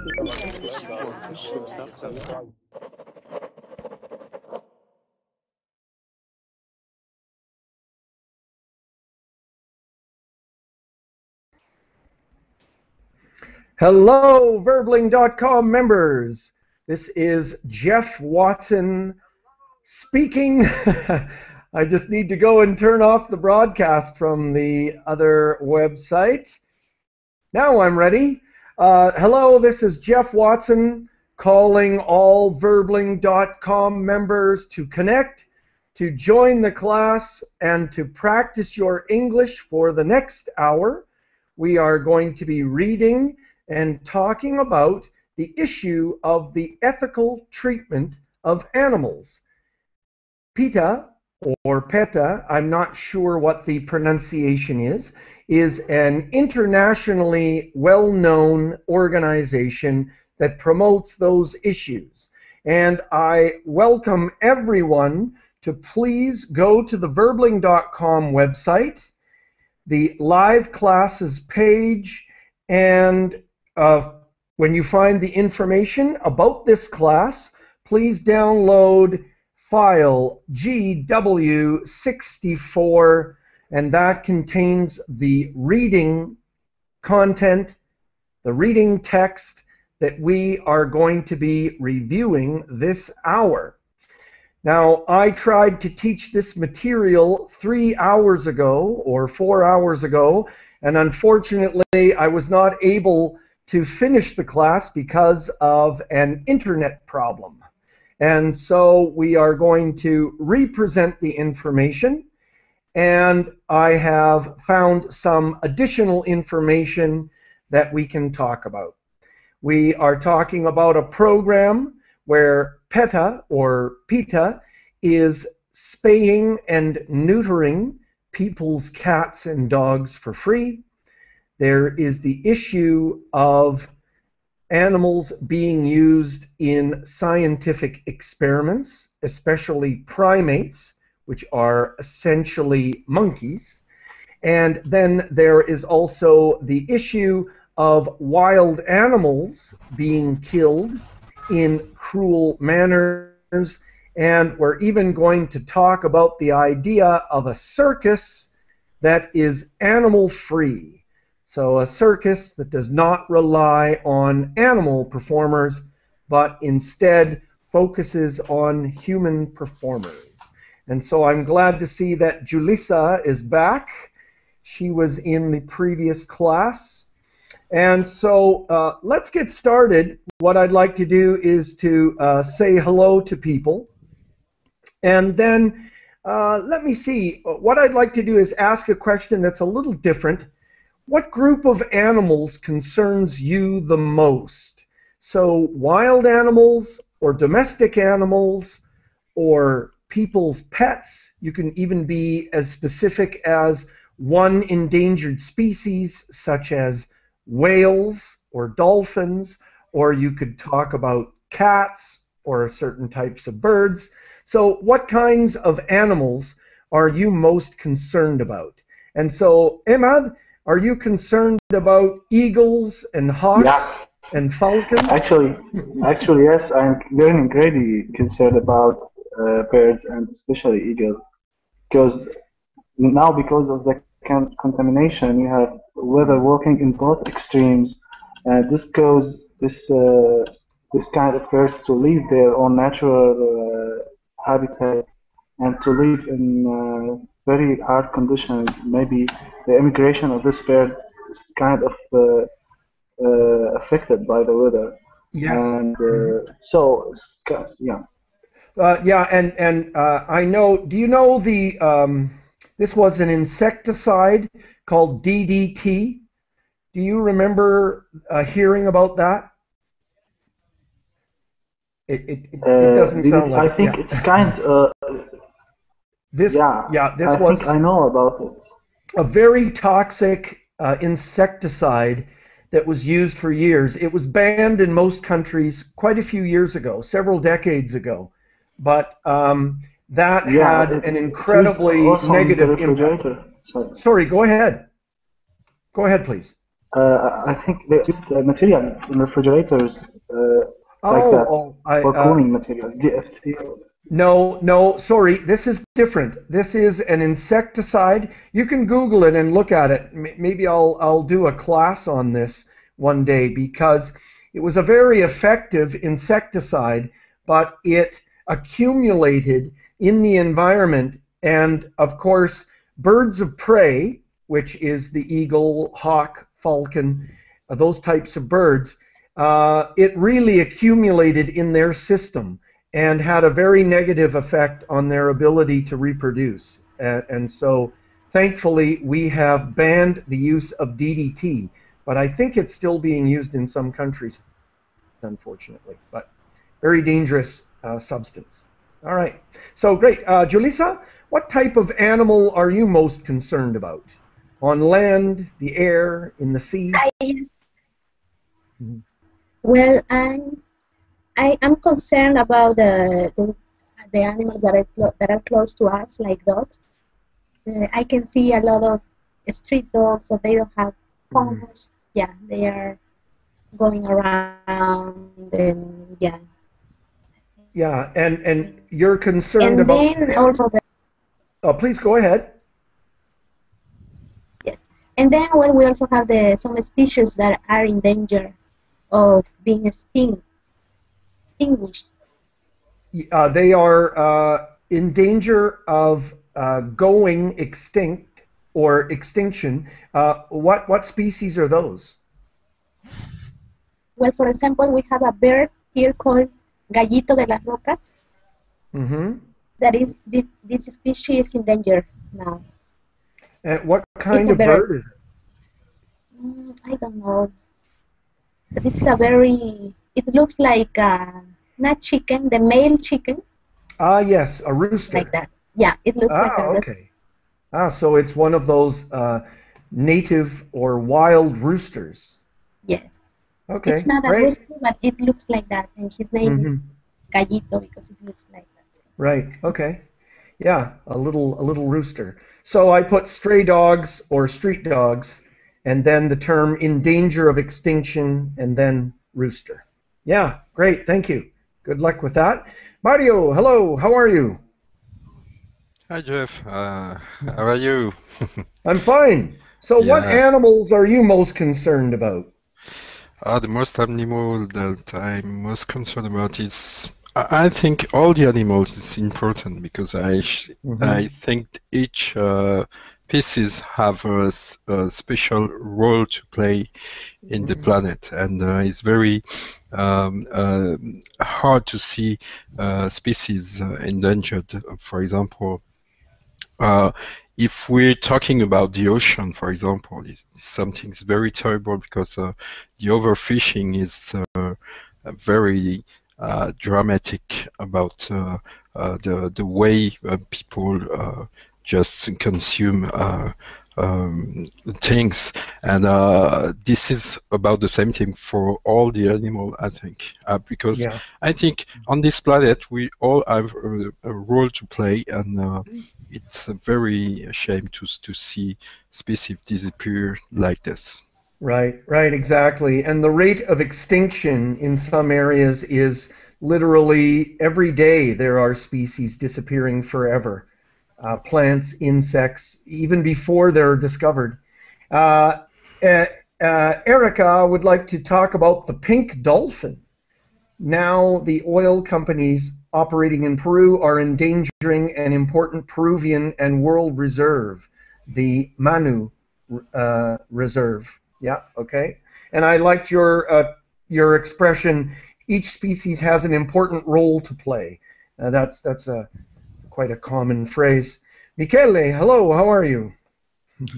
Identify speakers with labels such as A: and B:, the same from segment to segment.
A: Untitled Chapter.
B: Hello, Verbling.com members. This is Geoff Watson speaking. I just need to go and turn off the broadcast from the other website. Now I'm ready. Hello, this is Geoff Watson calling all Verbling.com members to connect, to join the class, and to practice your English for the next hour. We are going to be reading and talking about the issue of the ethical treatment of animals. PETA, or PETA, I'm not sure what the pronunciation is an internationally well-known organization that promotes those issues. And I welcome everyone to please go to the Verbling.com website, the live classes page, and when you find the information about this class, please download file GW64, and that contains the reading content, the reading text that we are going to be reviewing this hour. Now, I tried to teach this material 3 hours ago or 4 hours ago, and unfortunately I was not able to finish the class because of an internet problem. And so we are going to represent the information, and I have found some additional information that we can talk about. We are talking about a program where PETA, or PETA, is spaying and neutering people's cats and dogs for free. There is the issue of animals being used in scientific experiments, especially primates, which are essentially monkeys. And then there is also the issue of wild animals being killed in cruel manners. And we're even going to talk about the idea of a circus that is animal-free. So a circus that does not rely on animal performers, but instead focuses on human performers. And so I'm glad to see that Julissa is back. She was in the previous class. And so let's get started. What I'd like to do is to say hello to people. And then let me see. What I'd like to do is ask a question that's a little different. What group of animals concerns you the most? So wild animals or domestic animals or people's pets? You can even be as specific as one endangered species, such as whales or dolphins, or you could talk about cats or certain types of birds. So what kinds of animals are you most concerned about? And so, Emad, are you concerned about eagles and hawks and falcons?
C: Actually, yes, I'm getting really concerned about birds and especially eagles, because now because of the contamination, you have weather working in both extremes, and this kind of birds to leave their own natural habitat and to live in very hard conditions. Maybe the immigration of this bird is kind of affected by the weather.
B: Yes.
C: And so, yeah.
B: I know, do you know this was an insecticide called DDT? Do you remember hearing about that? It doesn't sound like
C: I think it's kind of...
B: this was...
C: I know about it.
B: A very toxic insecticide that was used for years. It was banned in most countries quite a few years ago, several decades ago. But that had an incredibly negative impact.
C: Sorry.
B: Sorry, go ahead. Go ahead, please.
C: I think they use material in refrigerators like that for cooling material, DFT.
B: No, sorry. This is different. This is an insecticide. You can Google it and look at it. Maybe I'll do a class on this one day because it was a very effective insecticide, but it accumulated in the environment. And of course, birds of prey, which is the eagle, hawk, falcon, those types of birds, it really accumulated in their system and had a very negative effect on their ability to reproduce. And so, thankfully, we have banned the use of DDT, but I think it's still being used in some countries, unfortunately, but very dangerous substance. All right, so great. Julissa, what type of animal are you most concerned about? On land, the air, in the sea?
A: Well, I am concerned about the animals that are close to us, like dogs. I can see a lot of street dogs that they don't have homes. Yeah, they are going around and yeah.
B: Yeah, and you're concerned
A: And
B: about.
A: then also
B: Oh, please go ahead.
A: yes. And then well, we also have some species that are in danger of being extinguished.
B: They are in danger of going extinct or extinction. What species are those?
A: Well, for example, we have a bird here called Gallito de las Rocas.
B: Mm-hmm.
A: That is, this species is in danger now.
B: And what kind of bird is it?
A: I don't know. But it's it looks like not chicken, the male chicken.
B: Ah, yes, a rooster.
A: Like that. Yeah, it looks like a rooster.
B: Okay. So it's one of those native or wild roosters.
A: Yes.
B: Okay.
A: It's not a rooster, but it looks like that, and his name is Gallito because it looks like that.
B: Right. Okay. Yeah, a little rooster. So I put stray dogs or street dogs, and then the term in danger of extinction, and then rooster. Yeah, great. Thank you. Good luck with that. Mario, hello. How are you?
D: Hi, Geoff. How are you?
B: I'm fine. So what animals are you most concerned about?
D: The most animal that I'm most concerned about is, I think all the animals is important because I think each species have a special role to play in the planet, and it's very hard to see species endangered. For example, if we're talking about the ocean, for example, something very terrible because the overfishing is very dramatic about the way people just consume things, and this is about the same thing for all the animal, I think, because I think on this planet we all have a role to play, and it's a very shame to see species disappear like this.
B: Right, exactly. And the rate of extinction in some areas is literally every day there are species disappearing forever. Plants, insects, even before they're discovered. Erica would like to talk about the pink dolphin. Now the oil companies operating in Peru are endangering an important Peruvian and world reserve, the Manu Reserve. Yeah, okay. And I liked your expression, each species has an important role to play. That's quite a common phrase. Michele, hello, how are you?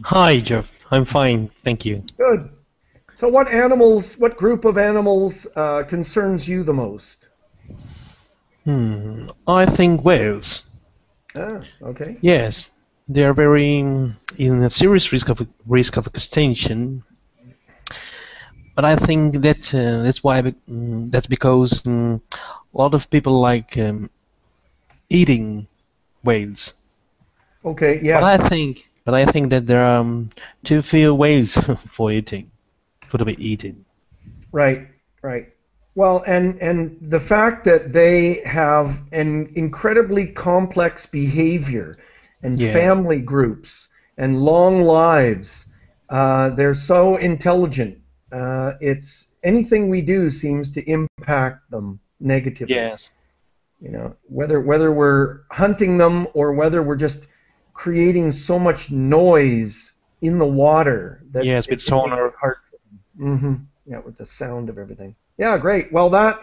E: Hi, Geoff. I'm fine, thank you.
B: Good. So what group of animals concerns you the most?
E: I think whales.
B: Okay.
E: Yes, they are very in a serious risk of extinction. But I think that's because a lot of people like eating whales.
B: Okay. Yes.
E: But I think that there are too few whales for eating. to be eaten.
B: Right, right. Well, and the fact that they have an incredibly complex behavior and
E: Yeah.
B: family groups and long lives, they're so intelligent. It's anything we do seems to impact them negatively.
E: Yes.
B: You know, whether we're hunting them or whether we're just creating so much noise in the water that
E: Yes, with
B: it makes it
E: sonar.
B: hard. Yeah, with the sound of everything. Yeah, great. Well, that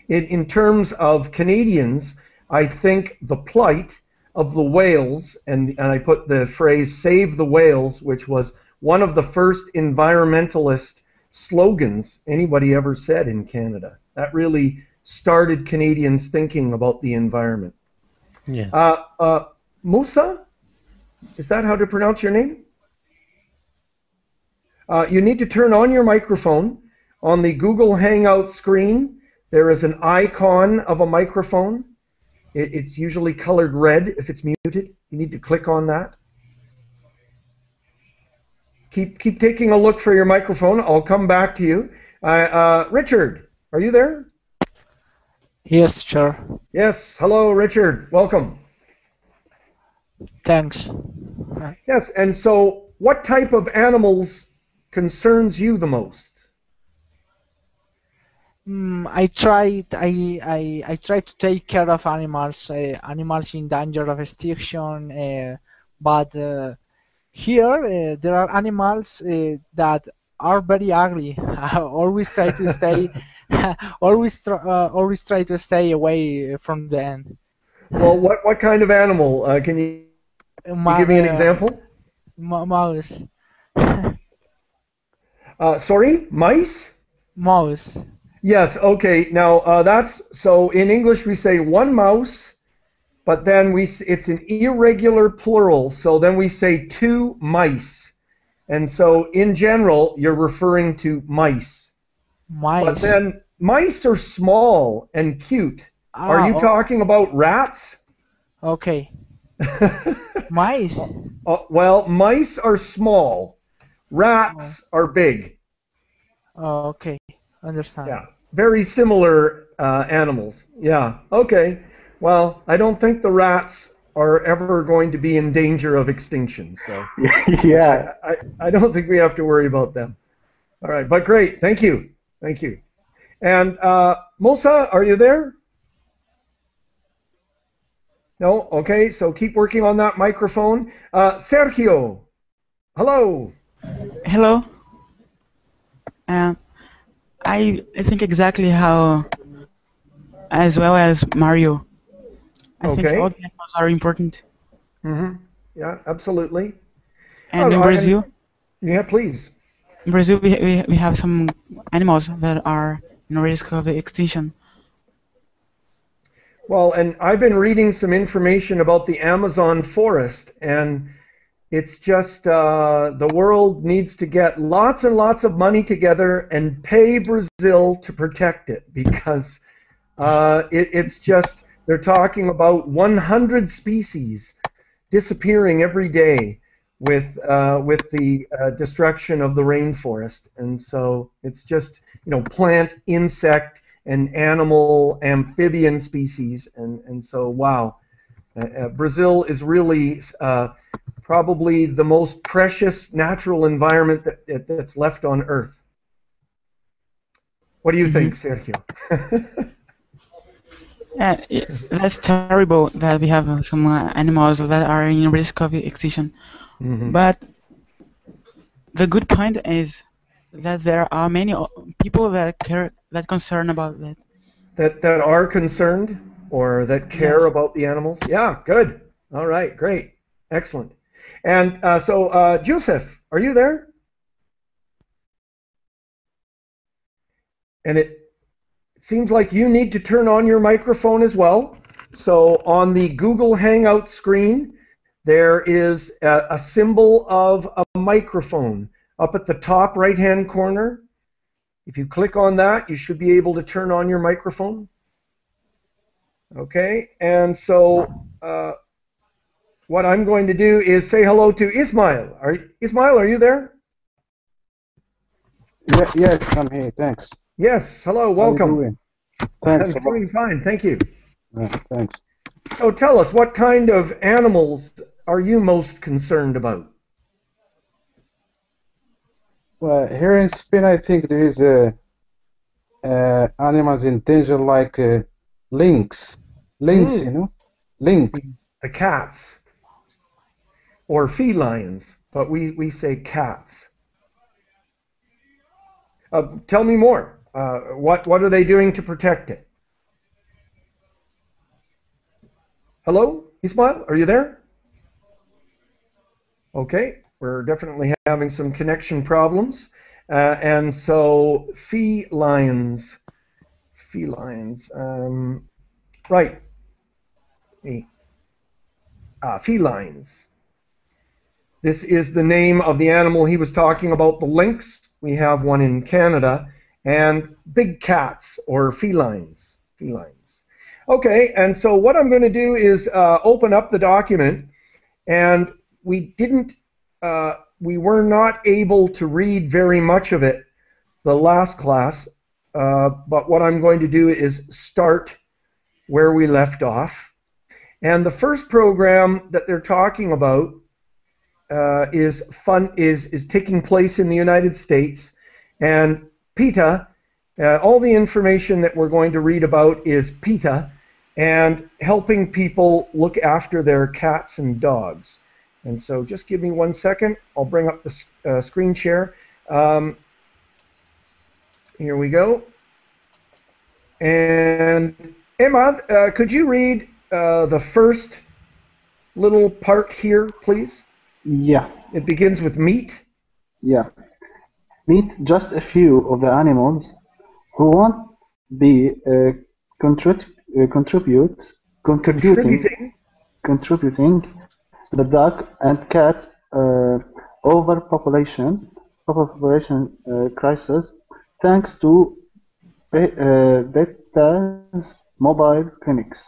B: in terms of Canadians, I think the plight of the whales, and I put the phrase "save the whales," which was one of the first environmentalist slogans anybody ever said in Canada. That really started Canadians thinking about the environment.
E: Yeah.
B: Musa, is that how to pronounce your name? You need to turn on your microphone. On the Google Hangout screen, there is an icon of a microphone. It's usually colored red if it's muted. You need to click on that. Keep taking a look for your microphone. I'll come back to you. Richard, are you there?
F: Yes, sure.
B: Yes. Hello, Richard. Welcome.
F: Thanks.
B: Yes. And so, what type of animals concerns you the most?
F: I try to take care of animals, animals in danger of extinction, but here there are animals that are very ugly. I always try to stay, always try to stay away from them.
B: Well, what kind of animal? Can you give me an example?
F: Mouse.
B: Sorry, mice?
F: Mouse.
B: Yes, okay. Now, that's so in English we say one mouse, but then it's an irregular plural, so then we say two mice. And so in general, you're referring to mice.
F: Mice.
B: But then mice are small and cute. Are you talking about rats?
F: Okay. Mice.
B: Well, mice are small. Rats are big.
F: Oh, okay. Understand.
B: Yeah, very similar animals. Yeah, okay. Well, I don't think the rats are ever going to be in danger of extinction, so
C: Yeah.
B: I don't think we have to worry about them. All right, but great. Thank you. Thank you. And Musa, are you there? No? Okay, so keep working on that microphone. Sergio, hello.
G: Hello. I think exactly how, as well as Mario. I think all the animals are important.
B: Yeah, absolutely.
G: And in Brazil,
B: yeah, please.
G: In Brazil, we have some animals that are in risk of extinction.
B: Well, and I've been reading some information about the Amazon forest, and it's just the world needs to get lots and lots of money together and pay Brazil to protect it, because it's just, they're talking about 100 species disappearing every day with the destruction of the rainforest. And so it's just, plant, insect, and animal, amphibian species. And so, wow, Brazil is really probably the most precious natural environment that's left on Earth. What do you think, Sergio?
G: That's terrible that we have some animals that are in risk of extinction. But the good point is that there are many people that concern about that.
B: That are concerned or that care about the animals? Yeah, good. All right, great. Excellent. And so, Geoff, are you there? And it seems like you need to turn on your microphone as well. So on the Google Hangout screen, there is a symbol of a microphone up at the top right-hand corner. If you click on that, you should be able to turn on your microphone. Okay, and so what I'm going to do is say hello to Ismail. Ismail, are you there?
H: Yes, I'm here. Thanks.
B: Yes, hello,
H: How
B: welcome.
H: you doing? Thanks.
B: I'm doing fine, thank you.
H: Thanks.
B: So tell us, what kind of animals are you most concerned about?
H: Well, here in Spain, I think there is animals in danger like lynx. Lynx, you know? Lynx.
B: The cats. Or felines, but we say cats. Tell me more. What are they doing to protect it? Hello, Ismail, are you there? Okay, we're definitely having some connection problems. And so felines, right, felines. This is the name of the animal he was talking about, the lynx. We have one in Canada, and big cats or felines. Okay, and so what I'm going to do is open up the document, and we were not able to read very much of it the last class, but what I'm going to do is start where we left off. And the first program that they're talking about is taking place in the United States, and PETA, all the information that we're going to read about is PETA and helping people look after their cats and dogs. And so just give me 1 second. I'll bring up the screen share. Here we go. And Emad, could you read the first little part here, please?
C: Yeah.
B: It begins with meet.
C: Yeah. Meet just a few of the animals who won't be contributing the dog and cat overpopulation crisis, thanks to PETA's mobile clinics.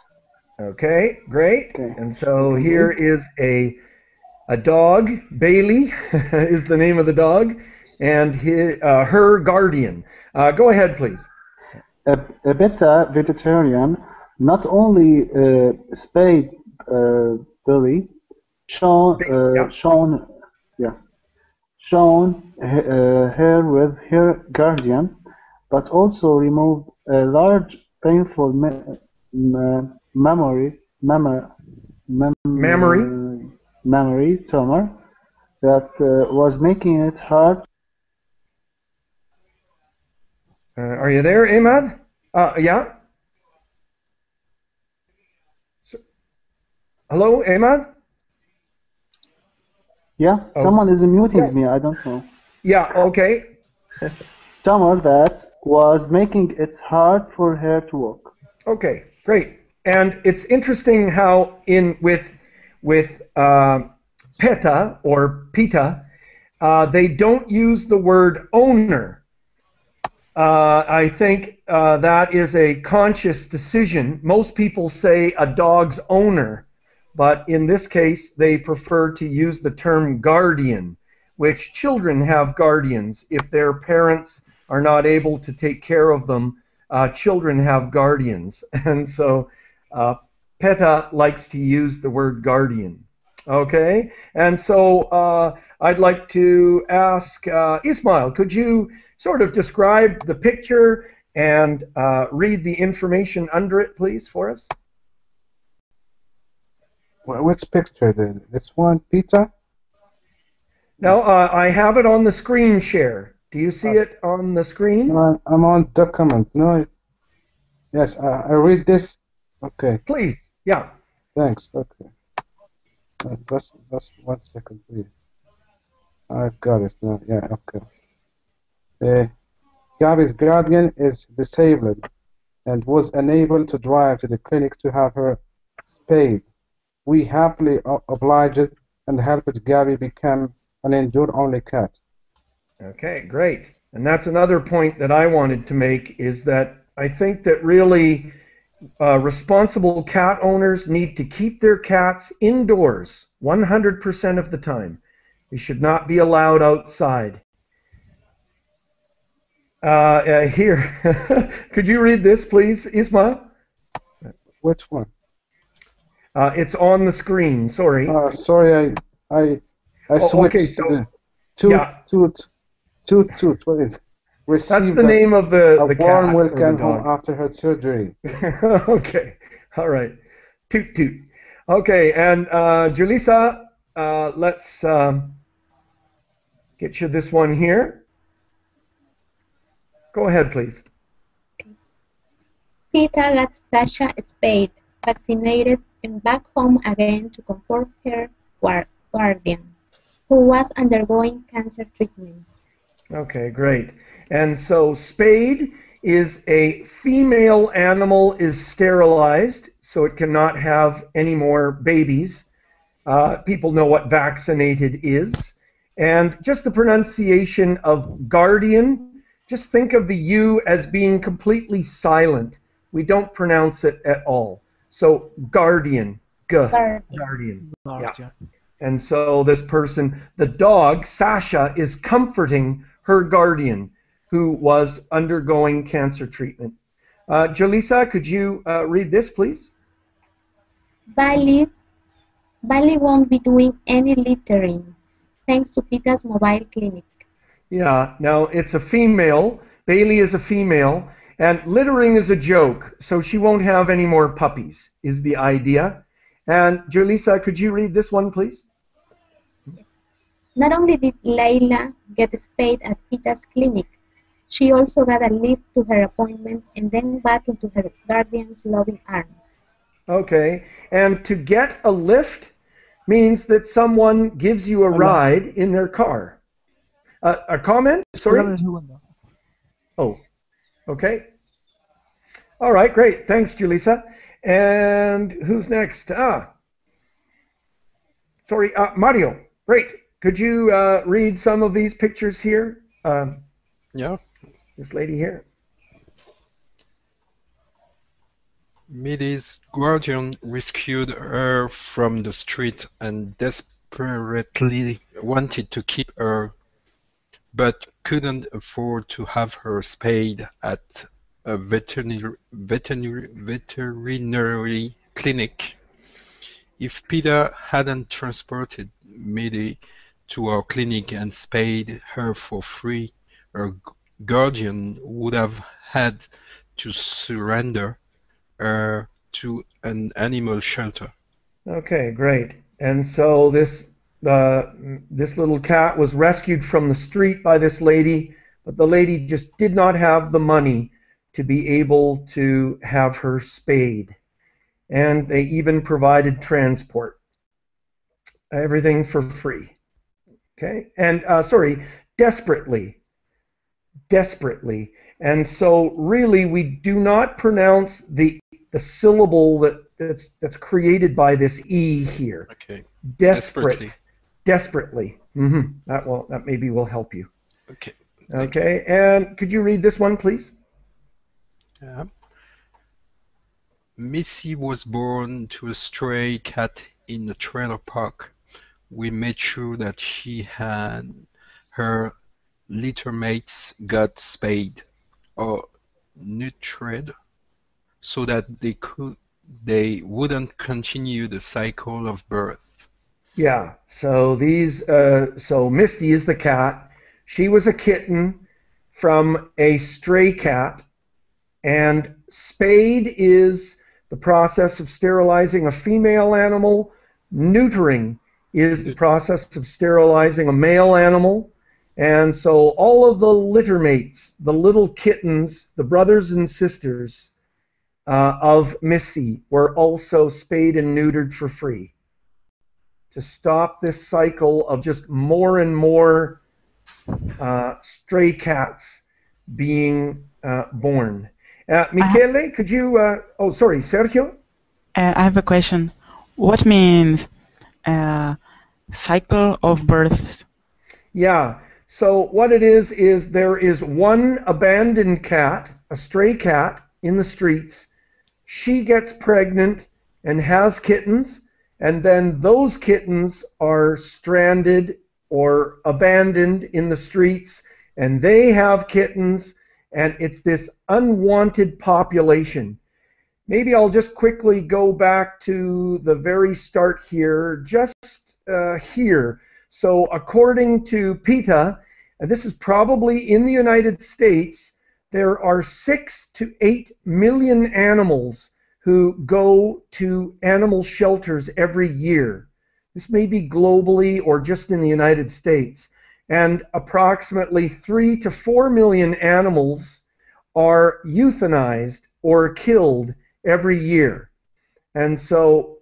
B: Okay, great.
C: Okay.
B: And so here is a dog, Bailey is the name of the dog, and her guardian. Go ahead, please.
C: A PETA vegetarian not only spayed Billy, shown her with her guardian, but also removed a large painful mammary tumor that was making it hard.
B: Are you there, Ahmad? Yeah? Hello, Ahmad?
C: Yeah, someone is muting me, I don't know.
B: Yeah, okay.
C: Tumor that was making it hard for her to walk.
B: Okay, great. And it's interesting how with PETA or PETA, they don't use the word owner. I think that is a conscious decision. Most people say a dog's owner, but in this case, they prefer to use the term guardian, which children have guardians. If their parents are not able to take care of them, children have guardians. And so PETA likes to use the word guardian. Okay, and so I'd like to ask Ismail, could you sort of describe the picture and read the information under it, please, for us?
H: Which picture then? This one, pizza?
B: No, I have it on the screen share. Do you see it on the screen?
H: No, I'm on document. No. Yes, I read this. Okay.
B: Please, yeah.
H: Thanks. Okay. Just 1 second, please. I've got it now. Yeah. Okay. Gabby's guardian is disabled and was unable to drive to the clinic to have her spayed. We happily obliged and helped Gabby become an endure-only cat.
B: Okay, great. And that's another point that I wanted to make, is that I think that really responsible cat owners need to keep their cats indoors 100% of the time. They should not be allowed outside. Here, could you read this, please, Isma?
H: Which one?
B: It's on the screen. Sorry.
H: Sorry, I switched
B: okay,
H: to
B: so
H: the toot. What is it?
B: That's the name of the
H: warm
B: cat
H: welcome
B: or the
H: home
B: dog.
H: after her surgery.
B: Okay, all right. Toot toot. Okay, and Julissa, let's get you this one here. Go ahead, please.
A: Peter got Sasha spayed, vaccinated, and back home again to comfort her guardian, who was undergoing cancer treatment.
B: Okay, great. And so spayed is a female animal is sterilized, so it cannot have any more babies. People know what vaccinated is. And just the pronunciation of guardian, just think of the U as being completely silent. We don't pronounce it at all. So guardian, guardian. Yeah. And so this person, the dog, Sasha, is comforting her guardian who was undergoing cancer treatment. Jaleesa, could you read this, please?
A: Bailey won't be doing any littering, thanks to Peter's mobile clinic.
B: Yeah, now it's a female. Bailey is a female. And littering is a joke, so she won't have any more puppies, is the idea. And Jaleesa, could you read this one, please?
A: Not only did Layla get spayed at Peter's clinic, she also got a lift to her appointment and then back into her guardian's loving arms.
B: Okay, and to get a lift means that someone gives you a ride in their car. A comment? Sorry? Oh, okay. All right, great. Thanks, Julissa. And who's next? Sorry, Mario. Great. Could you read some of these pictures here?
D: Yeah.
B: This lady here.
D: Midi's guardian rescued her from the street and desperately wanted to keep her, but couldn't afford to have her spayed at a veterinary clinic. If Peter hadn't transported Midi to our clinic and spayed her for free, her guardian would have had to surrender her to an animal shelter.
B: Okay, great. And so this little cat was rescued from the street by this lady, but the lady just did not have the money to be able to have her spayed. And they even provided transport. Everything for free. Okay, and desperately. And so really we do not pronounce the syllable that's created by this E here.
D: Okay.
B: Desperately. That maybe will help you.
D: Okay.
B: Okay, and could you read this one, please?
D: Yeah. Missy was born to a stray cat in the trailer park. We made sure that she had her littermates got spayed or neutered so that they wouldn't continue the cycle of birth.
B: Yeah, so so Misty is the cat. She was a kitten from a stray cat, and spayed is the process of sterilizing a female animal. Neutering is the process of sterilizing a male animal. And so all of the littermates, the little kittens, the brothers and sisters of Missy were also spayed and neutered for free to stop this cycle of just more and more stray cats being born. Michele, could you, Sergio?
G: I have a question. What means cycle of births?
B: Yeah, so what it is there is one abandoned cat, a stray cat in the streets. She gets pregnant and has kittens, and then those kittens are stranded or abandoned in the streets, and they have kittens, and it's this unwanted population. Maybe I'll just quickly go back to the very start here, just here. So according to PETA, and this is probably in the United States, there are 6 to 8 million animals who go to animal shelters every year. This may be globally or just in the United States. And approximately 3 to 4 million animals are euthanized or killed every year. And so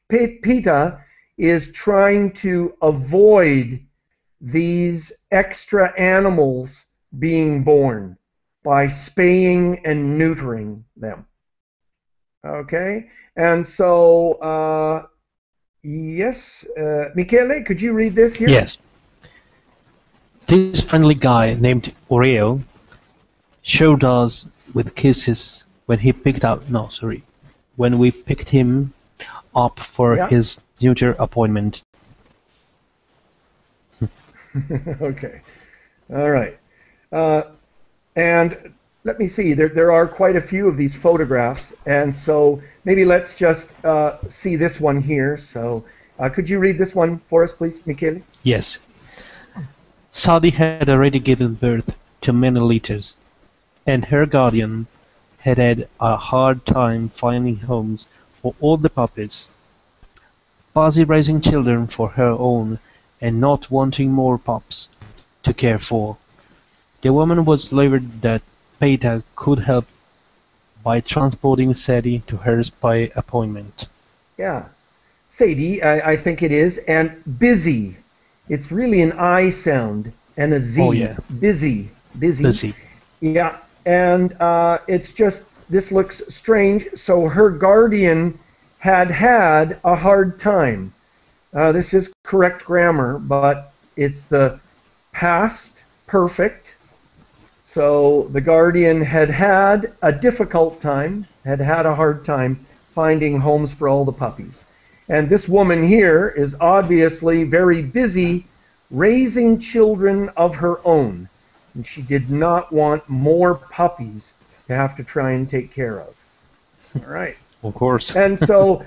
B: PETA is trying to avoid these extra animals being born by spaying and neutering them. Okay, and so yes, Michele, could you read this here?
E: Yes. This friendly guy named Oreo showed us with kisses when he when we picked him up for his neuter appointment.
B: Okay, all right. And let me see, there are quite a few of these photographs, and so maybe let's just see this one here. So could you read this one for us, please, Michele?
E: Yes. Sadie had already given birth to many litters, and her guardian had had a hard time finding homes for all the puppies. Busy raising children for her own and not wanting more pups to care for, the woman was worried that PETA could help by transporting Sadie to her spay appointment.
B: Yeah, Sadie, I think it is, and busy. It's really an I sound and a Z.
E: Oh, yeah.
B: Busy.
E: Busy.
B: Yeah, and it's just, this looks strange. So her guardian had a hard time. This is correct grammar, but it's the past perfect. So the guardian had a difficult time, had a hard time finding homes for all the puppies. And this woman here is obviously very busy raising children of her own. And she did not want more puppies to have to try and take care of. All right.
E: Of course.
B: And so,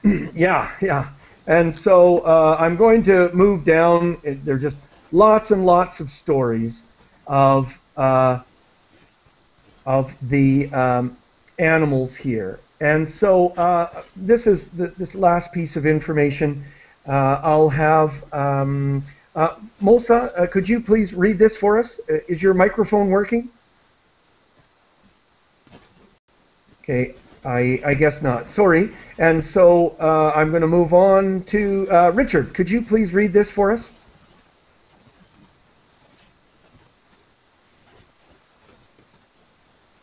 B: yeah. And so I'm going to move down. There are just lots and lots of stories of the animals here. And so this is this last piece of information. I'll have Mosa, could you please read this for us? Is your microphone working? Okay, I guess not. Sorry. And so I'm going to move on to Richard. Could you please read this for us?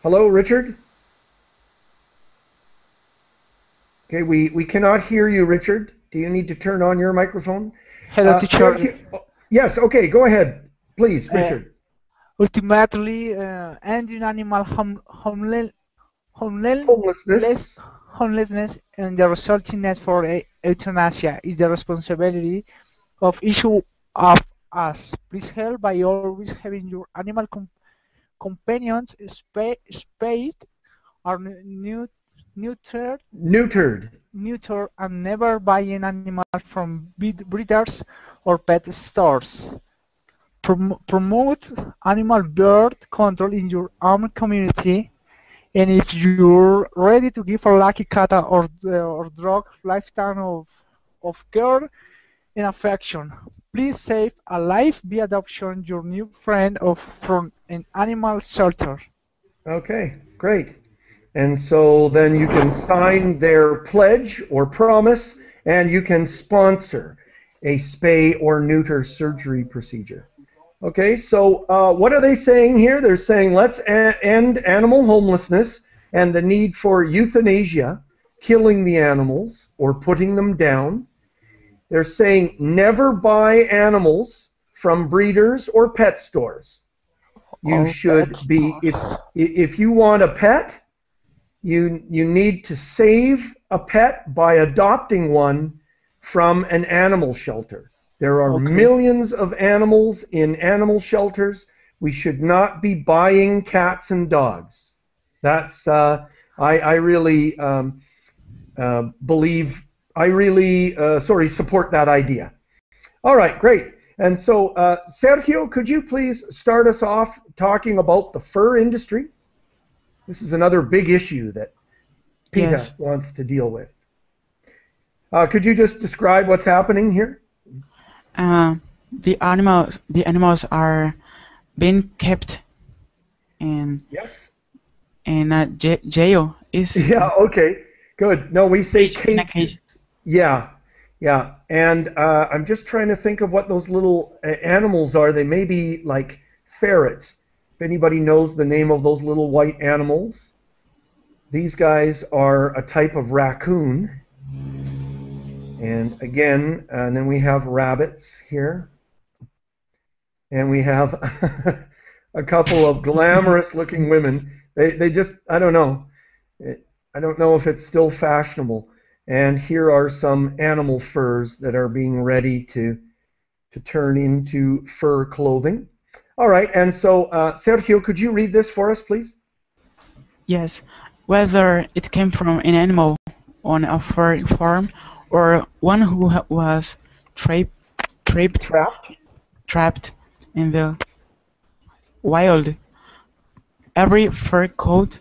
B: Hello, Richard? Okay, we cannot hear you, Richard. Do you need to turn on your microphone?
F: Hello, teacher.
B: Yes, okay, go ahead. Please, Richard.
F: Ultimately, ending animal homelessness and the resulting need for euthanasia is the responsibility of each of us. Please help by always having your animal companions spayed or neutered, and never buying animals from breeders or pet stores. Promote animal birth control in your own community, and if you're ready to give a lucky cat or dog lifetime of care and affection, please save a life via adoption your new friend from an animal shelter.
B: Okay, great. And so then you can sign their pledge or promise, and you can sponsor a spay or neuter surgery procedure. Okay, so what are they saying here? They're saying let's end animal homelessness and the need for euthanasia, killing the animals or putting them down. They're saying never buy animals from breeders or pet stores. You should be, if you want a pet, you need to save a pet by adopting one from an animal shelter. There are millions of animals in animal shelters. We should not be buying cats and dogs. That's I really support that idea. All right, great. And so, Sergio, could you please start us off talking about the fur industry? This is another big issue that PETA
G: Yes.
B: wants to deal with. Could you just describe what's happening here?
G: The animals are being kept in
B: Yes.
G: in a jail.
B: Yeah. Okay. Good. No, we say
G: In a
B: cages.
G: cage.
B: Yeah. Yeah. And I'm just trying to think of what those little animals are. They may be like ferrets. If anybody knows the name of those little white animals, these guys are a type of raccoon. And again, and then we have rabbits here. And we have a couple of glamorous looking women. They just, I don't know. I don't know if it's still fashionable. And here are some animal furs that are being ready to turn into fur clothing. All right, and so Sergio, could you read this for us, please?
G: Yes. Whether it came from an animal on a fur farm or one who was trapped in the wild, every fur coat,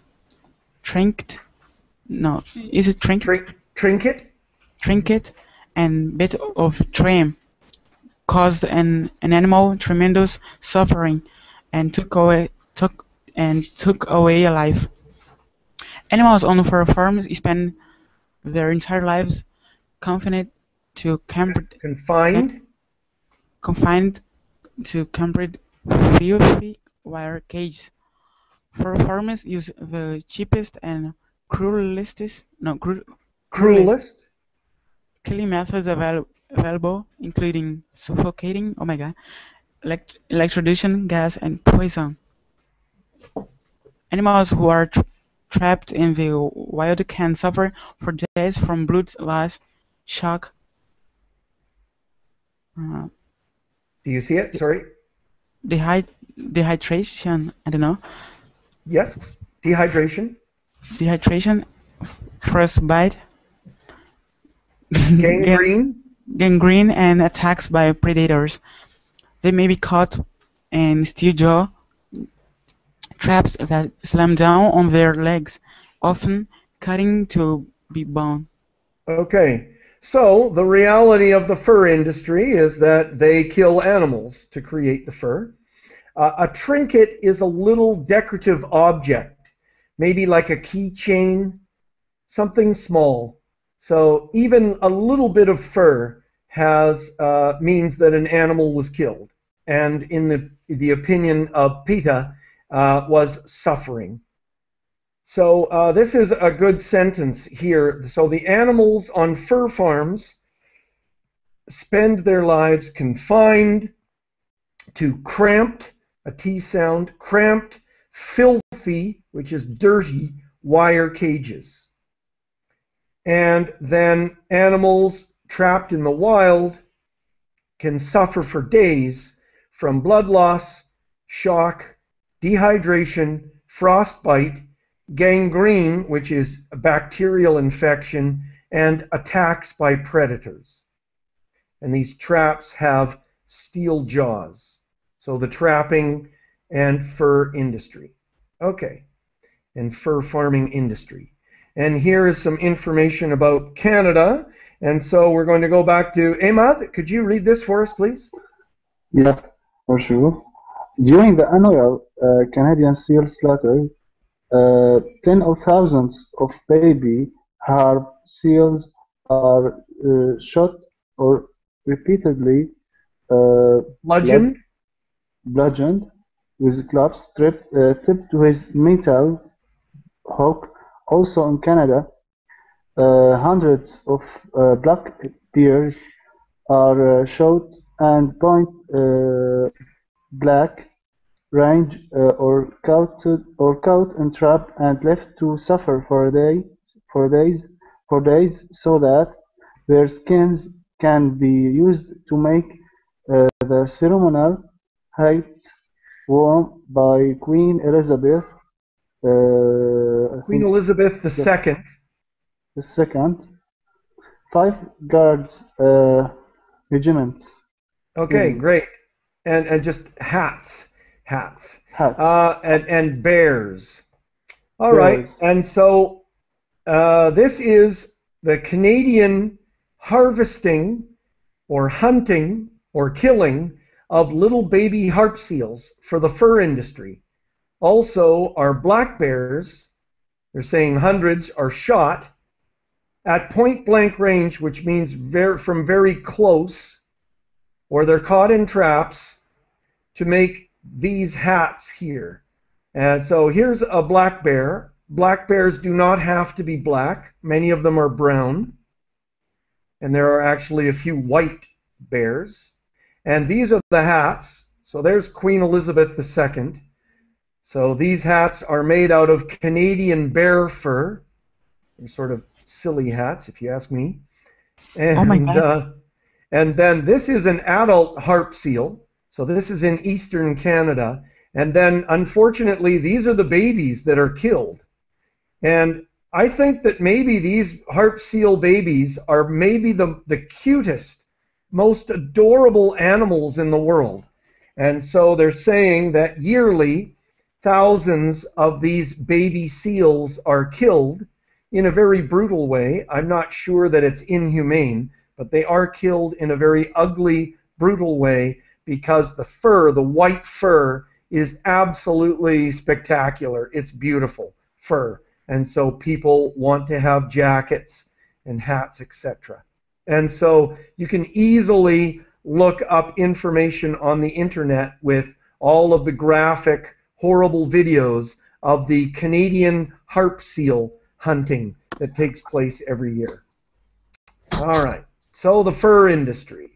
G: trinket, no, is it trinket? Trinket and bit of trim caused an animal tremendous suffering and took away a life. Animals on fur farms spend their entire lives confined to filthy wire cages. Fur farmers use the cheapest and cruelest killing methods available, including suffocating, electrocution, gas, and poison. Animals who are trapped in the wild can suffer for days from blood loss, shock.
B: Do you see it? Sorry.
G: Dehydration. I don't know.
B: Yes. Dehydration.
G: Frostbite.
B: Gangrene.
G: And attacks by predators. They may be caught in steel jaw traps that slam down on their legs, often cutting to be bone.
B: Okay, so the reality of the fur industry is that they kill animals to create the fur. A trinket is a little decorative object, maybe like a keychain, something small. So even a little bit of fur means that an animal was killed, and in the opinion of PETA, was suffering. So this is a good sentence here. So the animals on fur farms spend their lives confined to cramped, a T sound, cramped, filthy, which is dirty, wire cages. And then animals trapped in the wild can suffer for days from blood loss, shock, dehydration, frostbite, gangrene, which is a bacterial infection, and attacks by predators. And these traps have steel jaws. So the trapping and fur industry. Okay, and fur farming industry. And here is some information about Canada. And so we're going to go back to Ahmad. Could you read this for us, please?
C: Yeah, for sure. During the annual Canadian seal slaughter, tens of thousands of baby harp seals are shot or repeatedly bludgeoned with clubs tipped with metal hook. Also in Canada, hundreds of black bears are shot and point blank range or caught in trap and left to suffer for days, so that their skins can be used to make the ceremonial hats Worm by Queen Elizabeth. I
B: Queen
C: think
B: Elizabeth II.
C: the second. 5 guards regiment.
B: Okay,
C: Regiment.
B: great. And just hats.
C: Hats.
B: And bears. All right.
C: Bears.
B: And so this is the Canadian harvesting or hunting or killing of little baby harp seals for the fur industry. Also, our black bears, they're saying hundreds, are shot at point blank range, which means from very close, or they're caught in traps to make these hats here. And so here's a black bear. Black bears do not have to be black. Many of them are brown. And there are actually a few white bears. And these are the hats. So there's Queen Elizabeth II. So these hats are made out of Canadian bear fur. They're sort of silly hats, if you ask me. And,
G: oh my God.
B: And then this is an adult harp seal. So this is in eastern Canada. And then, unfortunately, these are the babies that are killed. And I think that maybe these harp seal babies are maybe the cutest, most adorable animals in the world. And so they're saying that yearly, thousands of these baby seals are killed in a very brutal way. I'm not sure that it's inhumane, but they are killed in a very ugly, brutal way because the fur, the white fur, is absolutely spectacular. It's beautiful fur. And so people want to have jackets and hats, etc. And so you can easily look up information on the internet with all of the graphic, horrible videos of the Canadian harp seal hunting that takes place every year. All right, so the fur industry.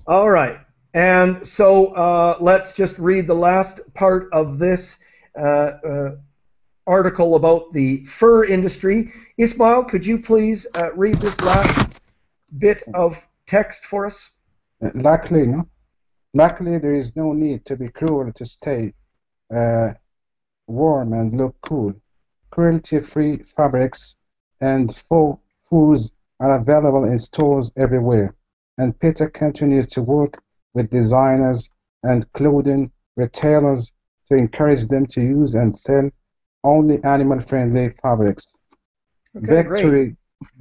B: All right, and so let's just read the last part of this article about the fur industry. Ismail, could you please read this last bit of text for us?
H: Luckily, there is no need to be cruel to stay warm and look cool. Cruelty-free fabrics and faux furs are available in stores everywhere, and PETA continues to work with designers and clothing retailers to encourage them to use and sell only animal-friendly fabrics.
B: Okay, great.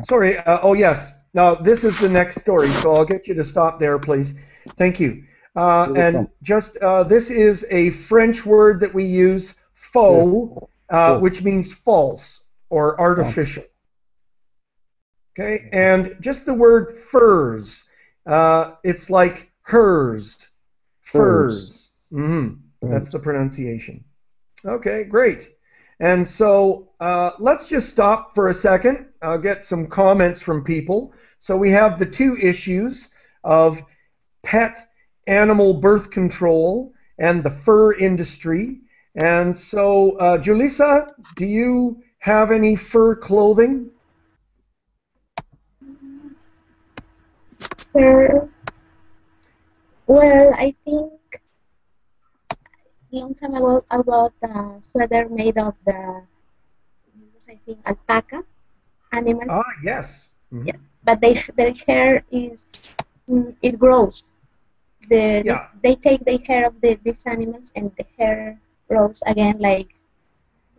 B: Sorry, oh yes. Now, this is the next story, so I'll get you to stop there, please. Thank you. And just, this is a French word that we use, faux, which means false or artificial. Okay, and just the word furs, it's like hers, furs. That's the pronunciation. Okay, great. And so let's just stop for a second. I'll get some comments from people. So we have the two issues of pet animal birth control and the fur industry. And so, Julissa, do you have any fur clothing?
A: Fur. Well, I think a long time ago I bought a sweater made of I think alpaca animal.
B: Ah, yes.
A: Yes, but their hair is it grows. They take the hair of these animals and the hair grows again like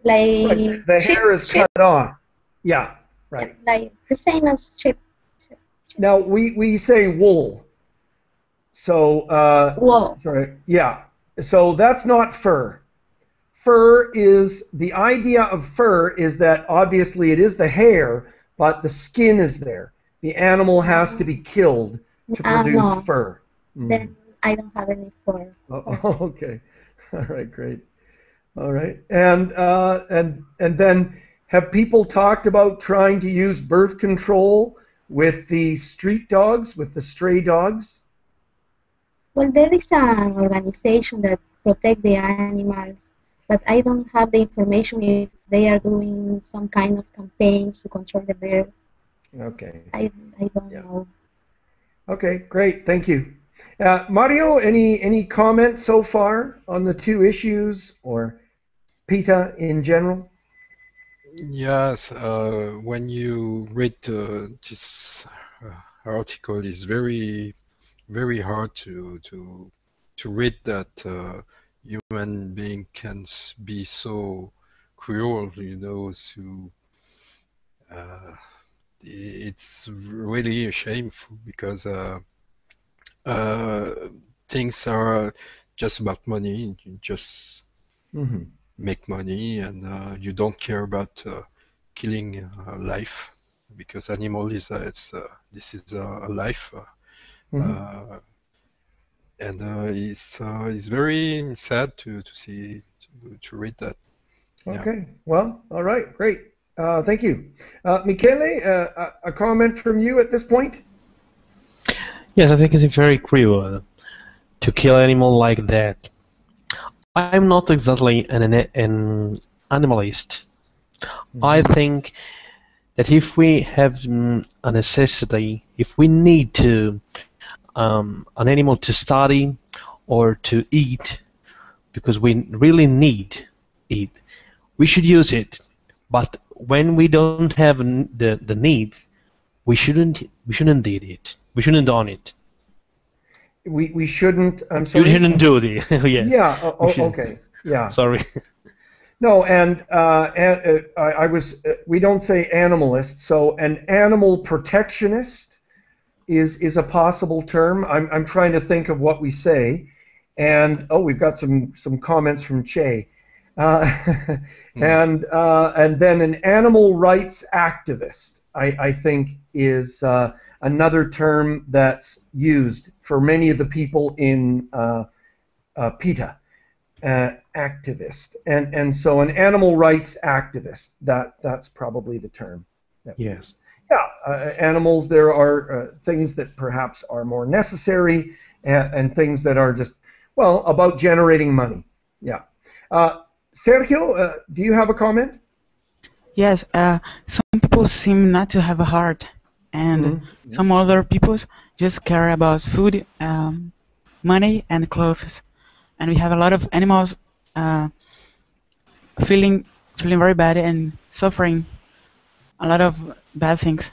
B: right. The hair is cut off. Yeah, right.
A: Yeah, like the same as sheep.
B: Now we say wool. So
A: wool.
B: Sorry. Yeah. So that's not fur. Fur is, the idea of fur is that obviously it is the hair, but the skin is there. The animal has to be killed to produce fur.
A: Then I don't have any fur.
B: Oh, okay. All right, great. All right. And then have people talked about trying to use birth control with the street dogs, with the stray dogs?
A: Well, there is an organization that protects the animals, but I don't have the information if they are doing some kind of campaigns to control the bird.
B: Okay.
A: I don't know.
B: Okay, great. Thank you. Mario, any comments so far on the two issues or PETA in general?
D: Yes, when you read this article, it's very, very hard to read that human being can be so cruel, you know. So it's really shameful because things are just about money. You just make money, and you don't care about killing life, because animal is this is a life, and it's very sad to see to read that.
B: Okay, yeah. Well, all right, great. Thank you. Michele, a comment from you at this point?
E: Yes, I think it's very cruel to kill animal like that. I'm not exactly an animalist. I think that if we have a necessity, if we need to an animal to study or to eat, because we really need it, we should use it. But when we don't have the need, we shouldn't need it. We shouldn't own it.
B: We shouldn't. I'm sorry.
E: You shouldn't do it. Yes.
B: Yeah. Okay. Yeah.
E: Sorry.
B: No, and I was. We don't say animalist, so an animal protectionist is a possible term. I'm trying to think of what we say, and we've got some comments from Che, and then an animal rights activist. I think is another term that's used for many of the people in PETA. Activist, and so an animal rights activist, that's probably the term.
E: Yes.
B: Yeah, animals, there are things that perhaps are more necessary and things that are just, well, about generating money. Yeah. Sergio, do you have a comment?
G: Yes, some people seem not to have a heart, and some other people just care about food, money, and clothes. And we have a lot of animals feeling very bad and suffering a lot of bad things.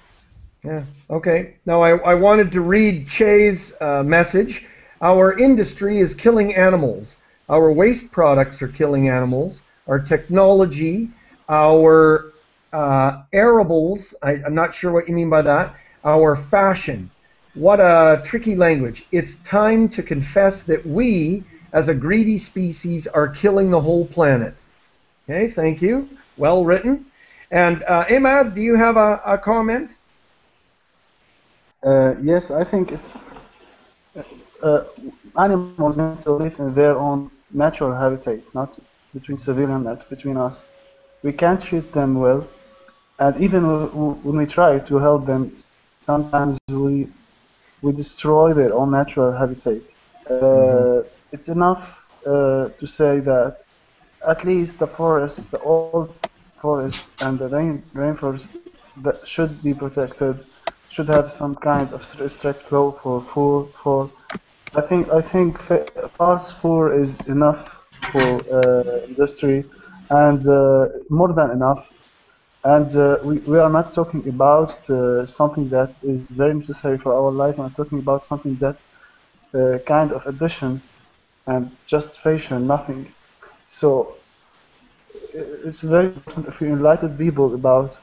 B: Yeah, okay. Now I wanted to read Che's message. Our industry is killing animals. Our waste products are killing animals. Our technology, our arables, I'm not sure what you mean by that, our fashion. What a tricky language. It's time to confess that we, as a greedy species, are killing the whole planet. Okay, thank you. Well written. And Imad, do you have a comment?
C: Yes, I think it's animals need to live in their own natural habitat, not between civilians, not between us. We can't treat them well, and even when we try to help them, sometimes we destroy their own natural habitat. It's enough to say that at least the forest, the old forest and the rainforest that should be protected, should have some kind of strict law for I think fast food is enough for industry, and more than enough. And we are not talking about something that is very necessary for our life. We're talking about something that kind of addition and just fashion, nothing. So it's very important if you enlighten people about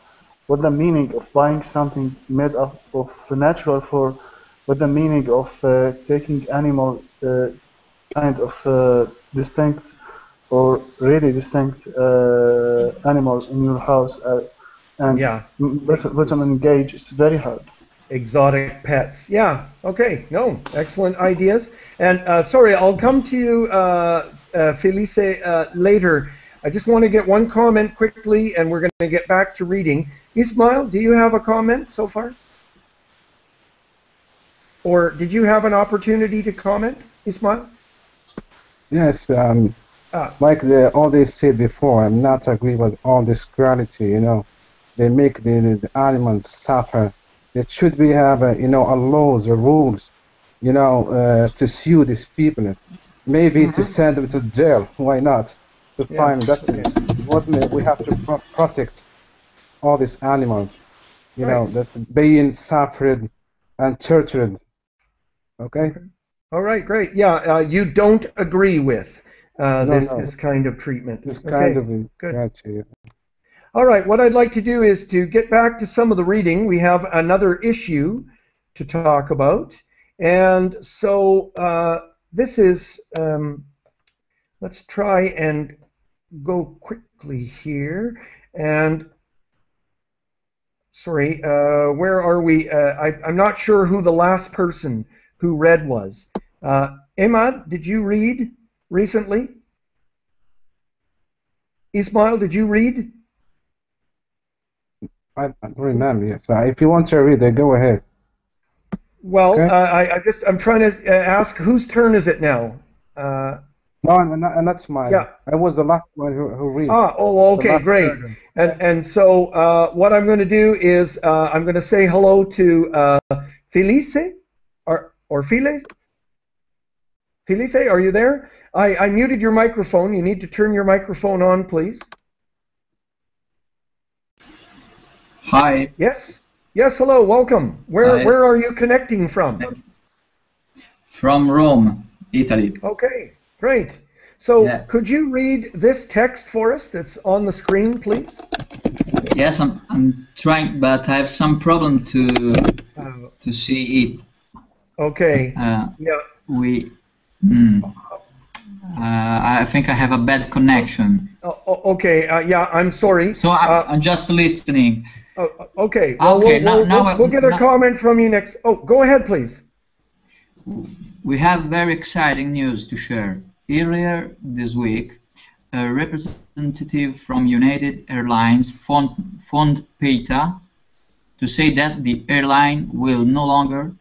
C: what the meaning of buying something made of natural for, what the meaning of taking animal kind of distinct or really distinct animals in your house and let them engage. It's very hard.
B: Exotic pets. Yeah. Okay. No. Excellent ideas. And sorry, I'll come to you, Felice, later. I just want to get one comment quickly, and we're going to get back to reading. Ismail, do you have a comment so far? Or did you have an opportunity to comment, Ismail?
H: Yes. Like all they said before, I'm not agree with all this cruelty. You know, they make the animals suffer. There should be have a laws or rules you know, to sue these people. Maybe to send them to jail. Why not? To find that's what we have to protect all these animals. You know, that's being suffered and tortured. Okay.
B: All right, great. Yeah, you don't agree with this kind of treatment.
H: This kind of
B: good.
H: Gotcha.
B: All right, what I'd like to do is to get back to some of the reading. We have another issue to talk about. And so this is, let's try and go quickly here. And sorry, where are we? I'm not sure who the last person who read was. Emad, did you read recently? Ismail, did you read?
H: I don't remember. Yes. If you want to read it, go ahead.
B: Well, okay. I'm trying to ask whose turn is it now?
H: No, that's mine. Yeah. I was the last one who read.
B: Okay, great. And so what I'm going to do is I'm going to say hello to Felice or Felice. Felice, are you there? I muted your microphone. You need to turn your microphone on, please.
I: Hi.
B: Yes. Yes, hello, welcome. Where are you connecting from?
I: From Rome, Italy.
B: Okay, great. So could you read this text for us that's on the screen, please?
I: Yes, I'm trying, but I have some problem to see it.
B: Okay.
I: I think I have a bad connection.
B: Okay, yeah, I'm sorry.
I: So I'm just listening.
B: Okay, well, we'll get a comment from you next. Oh, go ahead, please.
I: We have very exciting news to share. Earlier this week, a representative from United Airlines phoned PETA to say that the airline will no longer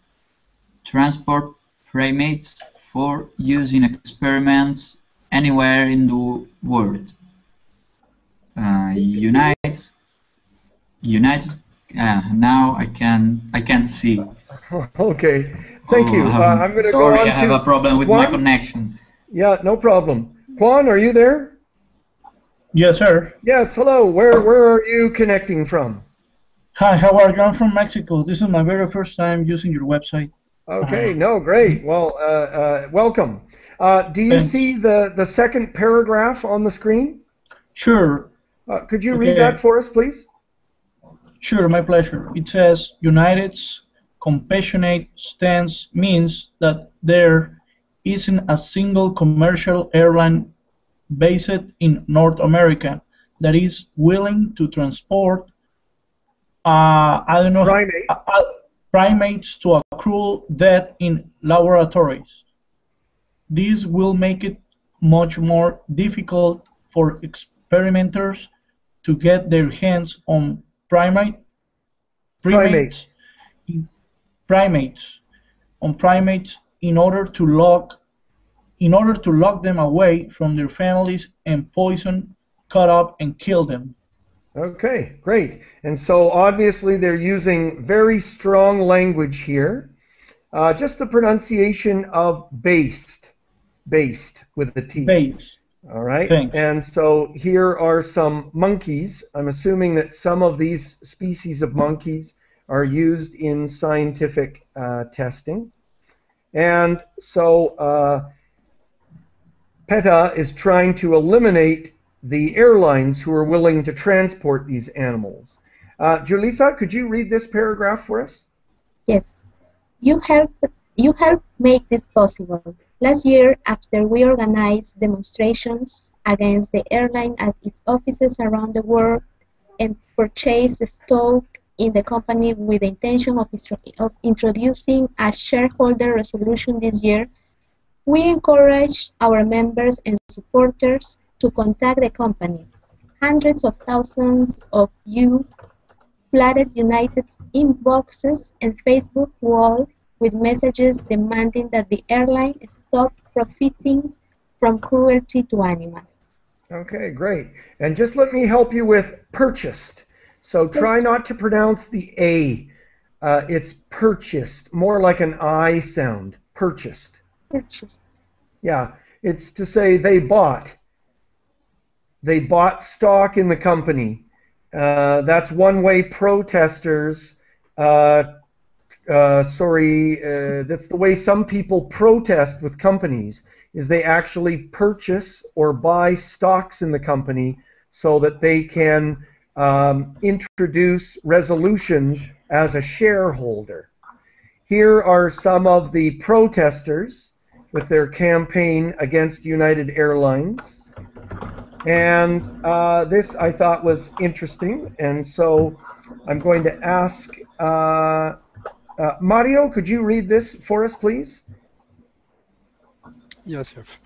I: transport primates for use in experiments anywhere in the world. Now I can't see.
B: Okay, thank you. I'm going to go on.
I: Sorry, I have a problem with my connection.
B: Yeah, no problem. Juan, are you there?
J: Yes, sir.
B: Yes, hello. Where are you connecting from?
J: Hi, how are you? I'm from Mexico. This is my very first time using your website.
B: Okay, no, great. Well, welcome. Do you see the second paragraph on the screen?
J: Sure.
B: Could you read that for us, please?
J: Sure, my pleasure. It says, United's compassionate stance means that there isn't a single commercial airline based in North America that is willing to transport primates to a cruel death in laboratories. This will make it much more difficult for experimenters to get their hands on primates in order to lock them away from their families and poison, cut up, and kill them.
B: Okay, great. And so obviously they're using very strong language here. Just the pronunciation of based with the T.
J: Based.
B: All right.
J: Thanks.
B: And so here are some monkeys. I'm assuming that some of these species of monkeys are used in scientific testing. And so PETA is trying to eliminate the airlines who are willing to transport these animals. Julissa, could you read this paragraph for us?
A: Yes. You helped make this possible. Last year, after we organized demonstrations against the airline at its offices around the world and purchased stock in the company with the intention of introducing a shareholder resolution this year, we encouraged our members and supporters to contact the company. Hundreds of thousands of you flooded United's inboxes and Facebook wall with messages demanding that the airline stop profiting from cruelty to animals.
B: Okay, great. And just let me help you with purchased. So try not to pronounce the A. It's purchased, more like an I sound. purchased.
A: Purchased.
B: Yeah, it's to say they bought. They bought stock in the company. That's one way protesters, that's the way some people protest with companies, is they actually purchase or buy stocks in the company so that they can introduce resolutions as a shareholder. Here are some of the protesters with their campaign against United Airlines. And this I thought was interesting, and so I'm going to ask Mario, could you read this for us, please?
D: Yes, Geoff.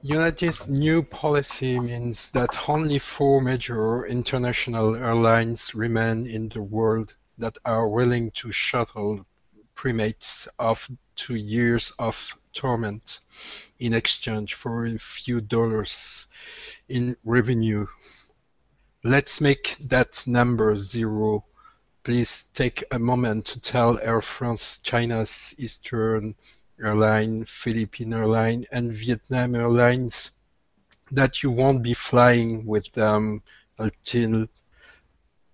D: United's new policy means that only 4 major international airlines remain in the world that are willing to shuttle primates of 2 years of torment in exchange for a few dollars in revenue. Let's make that number 0. Please take a moment to tell Air France, China's Eastern Airline, Philippine Airline, and Vietnam Airlines that you won't be flying with them until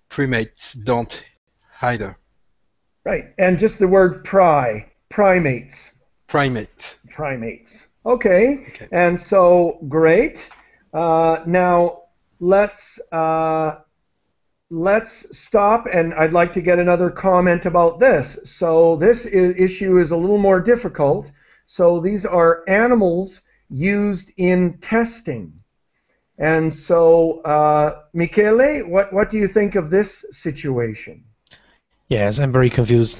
D: primates don't either.
B: Right, and just the word primates. Primates. Okay. And so great. Now let's stop, and I'd like to get another comment about this. So this issue is a little more difficult. So these are animals used in testing. And so, Michele, what do you think of this situation?
E: Yes, I'm very confused.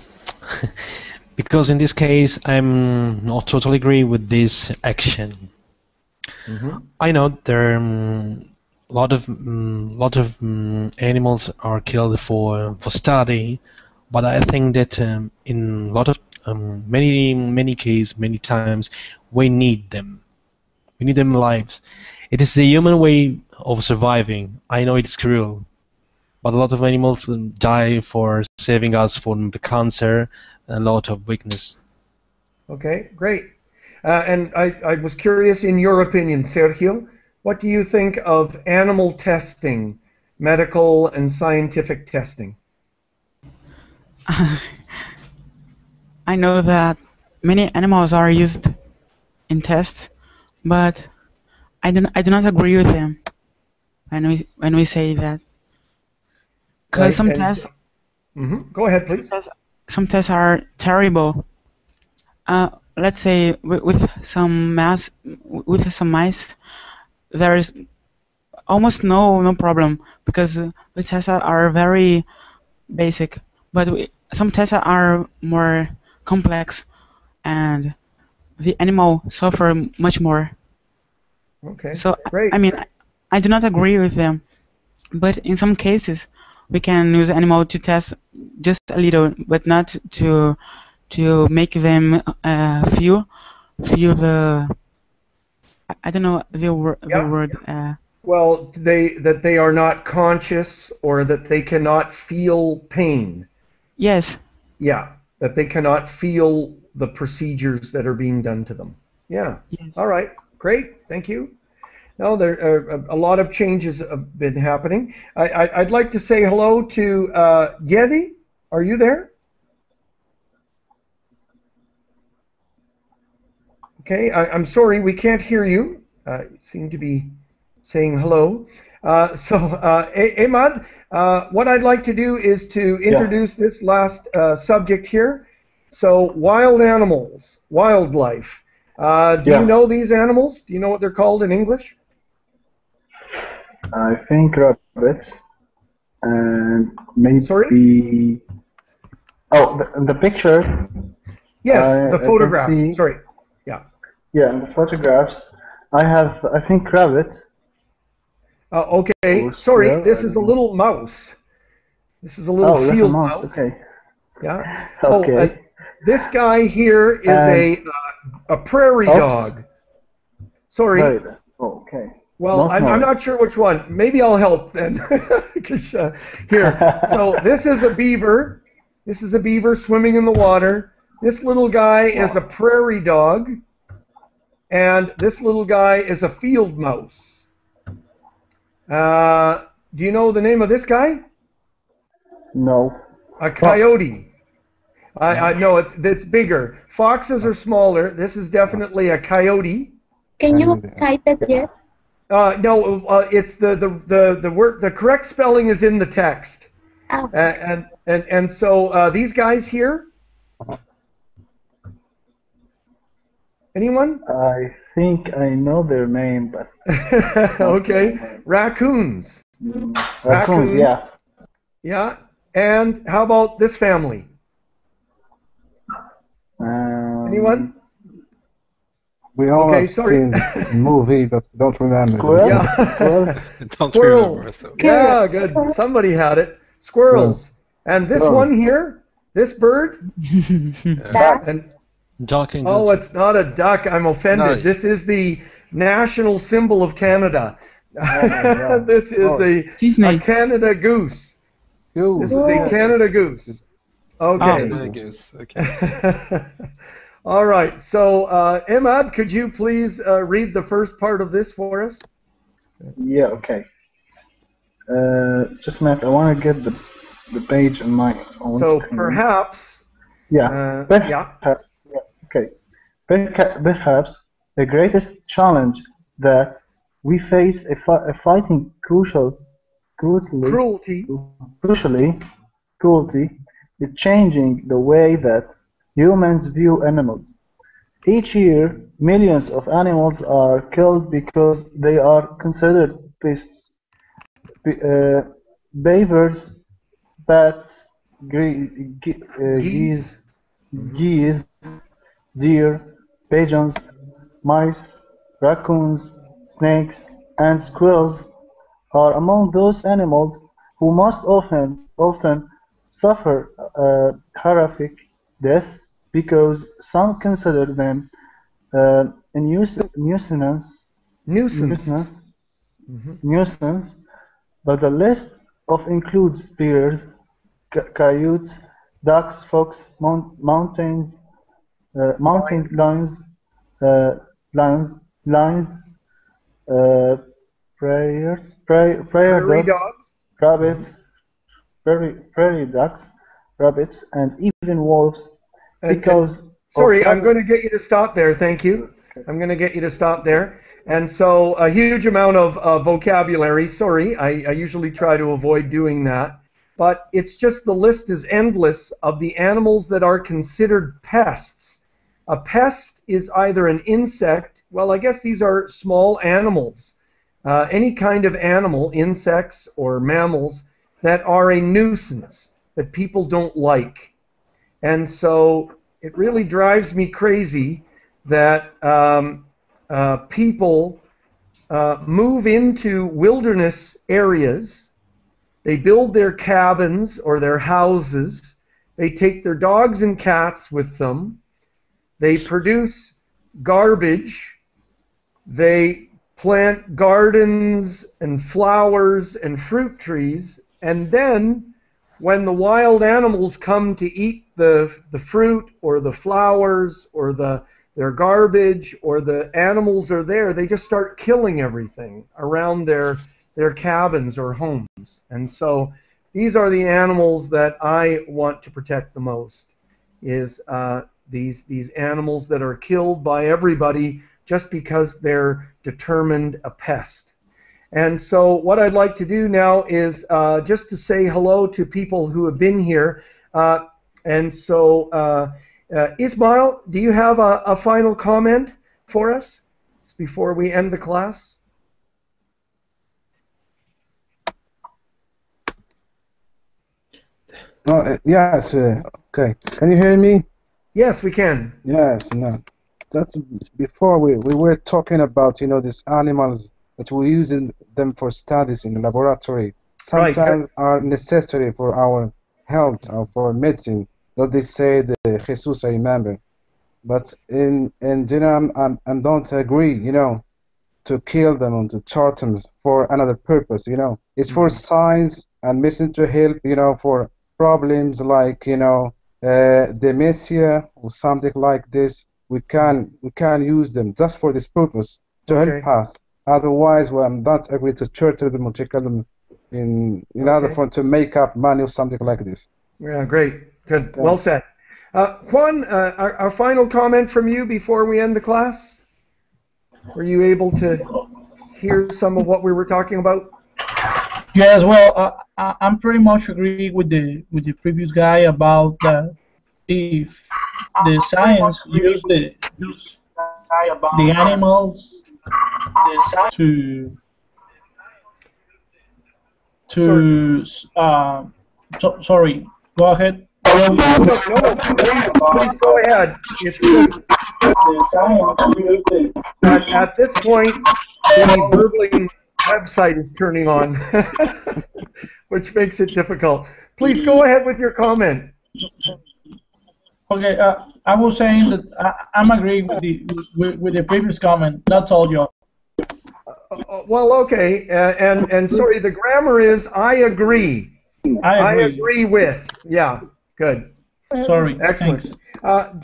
E: Because in this case, I'm not totally agree with this action. I know there are a lot of animals are killed for study, but I think that in a lot of many cases, many times, we need them. We need them lives. It is the human way of surviving. I know it's cruel, but a lot of animals die for saving us from the cancer and a lot of weakness.
B: Okay, great. And I was curious in your opinion, Sergio, what do you think of animal testing, medical and scientific testing?
G: I know that many animals are used in tests, but I do not agree with them when we say that. Because some tests.
B: Go ahead, please.
G: Some tests are terrible. Let's say with some mice, there is almost no problem because the tests are very basic. But some tests are more complex, and the animal suffer much more.
B: Okay.
G: So
B: great.
G: I mean, I do not agree with them, but in some cases, we can use animal to test just a little, but not to make them feel the, I don't know the word.
B: Well, that they are not conscious or that they cannot feel pain.
G: Yes.
B: Yeah, that they cannot feel the procedures that are being done to them. Yeah.
G: Yes.
B: All right. Great. Thank you. Now, there are a lot of changes have been happening. I'd like to say hello to Yedi. Are you there? Okay, I'm sorry, we can't hear you. You seem to be saying hello. Ahmad, what I'd like to do is to introduce this last subject here. So, wild animals, wildlife. Do you know these animals? Do you know what they're called in English?
C: I think rabbits, and maybe.
B: Sorry?
C: Oh, the picture.
B: Yes, the photographs. Sorry. Yeah.
C: Yeah, in the photographs, I think rabbit.
B: Okay. Sorry, this is a little mouse. This is a little field mouse.
C: Okay.
B: Yeah.
C: Okay.
B: This guy here is a prairie dog. Sorry.
C: Right. Okay.
B: Well, I'm not sure which one. Maybe I'll help then. Here. So this is a beaver. This is a beaver swimming in the water. This little guy is a prairie dog, and this little guy is a field mouse. Do you know the name of this guy?
C: No.
B: A coyote. I know it's bigger. Foxes are smaller. This is definitely a coyote.
A: Can you type it yet?
B: No, it's the word. The correct spelling is in the text.
A: Oh.
B: And so these guys here. Anyone?
C: I think I know their name, but
B: okay, raccoons.
C: Raccoons, yeah.
B: Yeah. And how about this family? Anyone?
H: We all
B: Okay,
H: have
B: sorry.
H: seen the movie, but don't remember.
C: Squirrel?
B: Yeah.
D: Don't
B: Squirrels.
D: remember, so.
B: Yeah, good. Somebody had it. Squirrels. And this one here, this bird. And
E: Duck and
B: oh,
E: goose.
B: it's not a duck. I'm offended.
D: Nice.
B: This is the national symbol of Canada. This is a Canada goose. This is a Canada goose. Okay.
D: I guess. Okay.
B: All right. So, Emad, could you please read the first part of this for us?
C: Yeah, okay. Just a minute, I want to get the page on my own
B: So
C: screen.
B: perhaps.
C: Yeah,
B: yeah.
C: perhaps. Yeah, okay. Perhaps the greatest challenge that we face fighting cruelty is changing the way that humans view animals. Each year, millions of animals are killed because they are considered pests. Beavers, bats, geese, deer, pigeons, mice, raccoons, snakes, and squirrels are among those animals who most often suffer horrific death because some consider them a nuisance, but the list of includes bears, coyotes, ducks, fox, mountain lions, prairie dogs, rabbits, prairie ducks, rabbits, and even wolves. Because
B: sorry, I'm going to get you to stop there. Thank you. I'm going to get you to stop there. And so a huge amount of vocabulary. Sorry, I usually try to avoid doing that. But it's just the list is endless of the animals that are considered pests. A pest is either an insect. Well, I guess these are small animals. Any kind of animal, insects or mammals, that are a nuisance, that people don't like. And so it really drives me crazy that people move into wilderness areas. They build their cabins or their houses. They take their dogs and cats with them. They produce garbage. They plant gardens and flowers and fruit trees. And then when the wild animals come to eat the fruit or the flowers or their garbage or the animals are there, they just start killing everything around their cabins or homes. And so these are the animals that I want to protect the most, is these animals that are killed by everybody just because they're determined a pest. And so what I'd like to do now is just to say hello to people who have been here. And so Ismail, do you have a final comment for us before we end the class?
H: Yes, okay. Can you hear me?
B: Yes, we can.
H: Yes, no. That's before we were talking about, these animals that we're using them for studies in the laboratory. Sometimes are necessary for our health or for medicine. That they say the Jesus, I remember. But in general, I don't agree, to kill them and to charge them for another purpose, It's for science and medicine to help, for problems like, dementia or something like this, we can use them just for this purpose to help us. Otherwise, we are not agree to torture them or take them in order for to make up money or something like this.
B: Yeah, great. Good. Well said. Juan, our final comment from you before we end the class. Were you able to hear some of what we were talking about?
J: Yes, well, I'm pretty much agree with the previous guy about that. If the science use the animals to sorry, go ahead.
B: No, please go ahead. It's just at this point, the Burbling website is turning on, which makes it difficult. Please go ahead with your comment.
J: Okay, I was saying that I'm agreeing with the previous comment. That's all, Geoff.
B: Well, okay, and sorry, the grammar is I agree. I agree with. Yeah, good.
J: Sorry.
B: Excellent.
J: Thanks.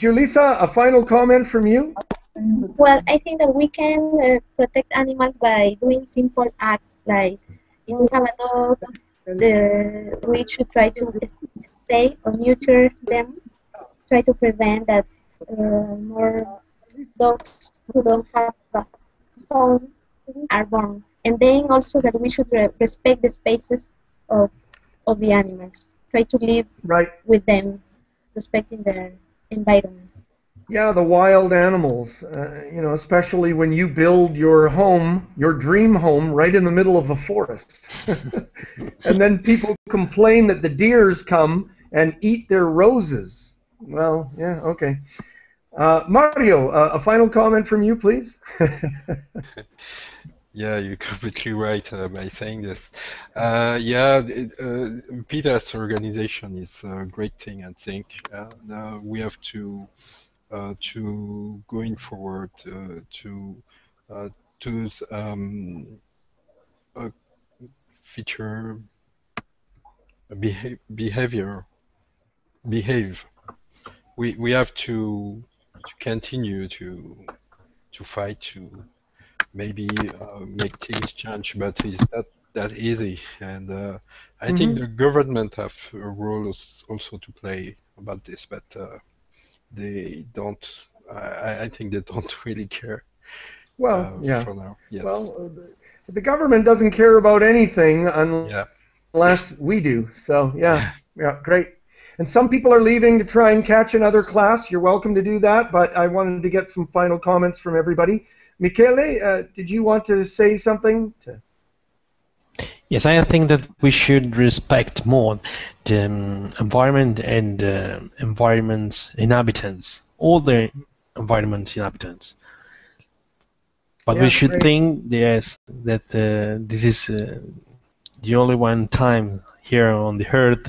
B: Julissa, a final comment from you?
A: Well, I think that we can protect animals by doing simple acts like if we have a dog, we should try to spay or neuter them, try to prevent that more dogs who don't have a home are born. And then also that we should respect the spaces of the animals, try to live with them, respecting their environment.
B: Yeah, the wild animals, especially when you build your home, your dream home, right in the middle of a forest. And then people complain that the deers come and eat their roses. Well, yeah, okay. Mario, a final comment from you, please.
D: Yeah, you're completely right by saying this. Yeah, PETA's organization is a great thing, I think. We have to going forward to feature behave. We have to continue to fight to maybe make things change, but it's not that easy. And I think the government have a role also to play about this, but they don't. I think they don't really care.
B: Well, yeah.
D: For now, yes.
B: Well, the government doesn't care about anything unless we do. So yeah, great. And some people are leaving to try and catch another class. You're welcome to do that, but I wanted to get some final comments from everybody. Michele, did you want to say something?
E: Yes, I think that we should respect more the environment and environment's inhabitants, all the environment's inhabitants. But we should think, yes, that this is the only one time here on the earth,